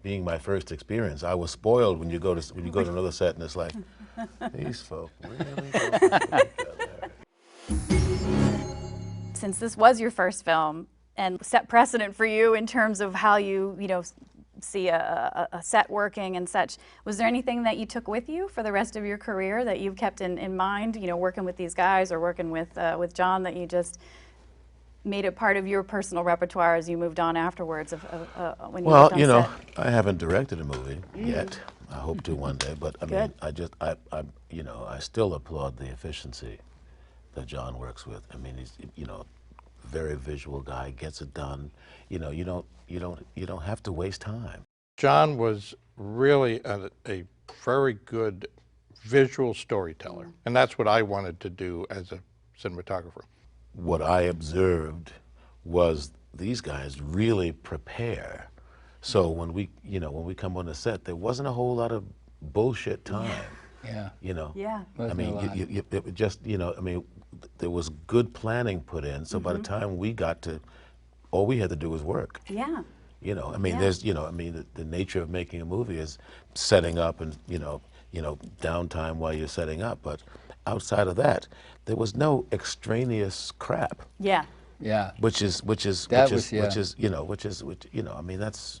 being my first experience. I was spoiled when you go to another set and it's like, these folk really don't know each other. Since this was your first film and set precedent for you in terms of how you see a set working and such, was there anything that you took with you for the rest of your career that you've kept in mind, working with these guys or working with John, that you just made it part of your personal repertoire as you moved on afterwards when you worked on set? I haven't directed a movie yet. I hope to one day, but I mean, I still applaud the efficiency that John works with. I mean, he's very visual guy, gets it done. You don't have to waste time. John was really a very good visual storyteller, and that's what I wanted to do as a cinematographer. What I observed was these guys really prepare. So when we come on the set, there wasn't a whole lot of bullshit time. Yeah. Yeah. I mean, it just, I mean, there was good planning put in. So by the time we got to, all we had to do was work. Yeah. I mean, there's, I mean, the nature of making a movie is setting up and, downtime while you're setting up. But outside of that, there was no extraneous crap. Yeah. Yeah. Which is, I mean, that's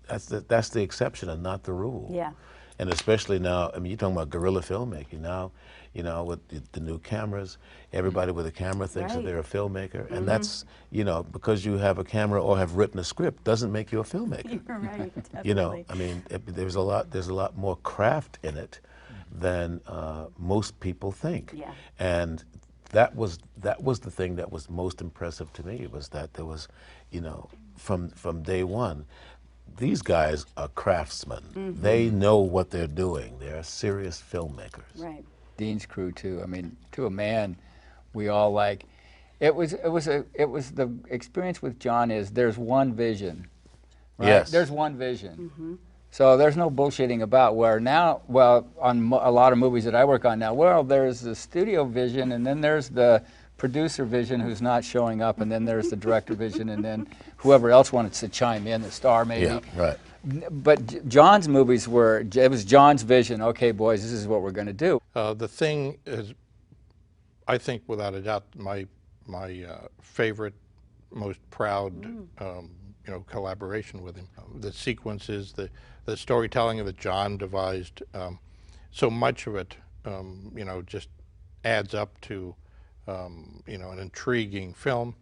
the exception and not the rule. Yeah. And especially now, I mean, you're talking about guerrilla filmmaking now, with the new cameras, everybody with a camera thinks that they're a filmmaker, and that's, because you have a camera or have written a script doesn't make you a filmmaker. You're right, definitely. I mean, there's a lot more craft in it than most people think. Yeah. And that was the thing that was most impressive to me, was that there was, from day one, these guys are craftsmen. They know what they're doing. They're serious filmmakers. Right. Dean's crew too. I mean, to a man, we all it was the experience with John is there's one vision. Right? Yes. There's one vision. So there's no bullshitting about where now, on a lot of movies that I work on now, there's the studio vision, and then there's the producer vision who's not showing up, and then there's the director vision, and then whoever else wanted to chime in, the star maybe. Yeah, right. But John's movies it was John's vision. Okay, boys, this is what we're going to do. The thing is, I think without a doubt, my favorite, most proud, collaboration with him. The sequences, the storytelling that John devised, so much of it, just adds up to, an intriguing film.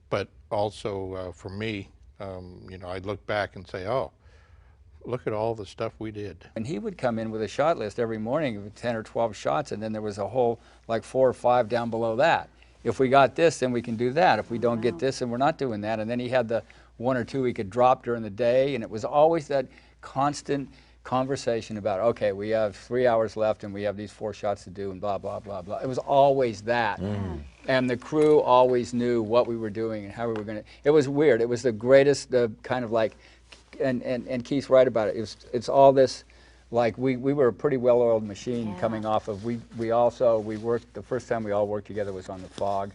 But also for me, I'd look back and say, oh, look at all the stuff we did. And he would come in with a shot list every morning of 10 or 12 shots, and then there was a whole, 4 or 5 down below that. If we got this, then we can do that. If we don't get this, then we're not doing that. And then he had the 1 or 2 he could drop during the day, and it was always that constant conversation about, okay, we have 3 hours left and we have these 4 shots to do and blah, blah, blah, blah. It was always that. And the crew always knew what we were doing and how we were going to. It was weird. It was the greatest kind of and Keith's right about it. It's all this, we were a pretty well-oiled machine coming off of, we worked, the first time we all worked together was on The Fog,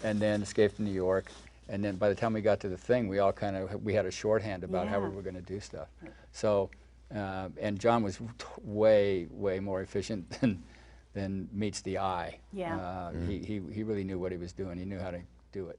and then Escape to New York. And then by the time we got to The Thing, we all we had a shorthand about how we were going to do stuff. So, and John was way, way more efficient than meets the eye. Yeah. He really knew what he was doing. He knew how to do it.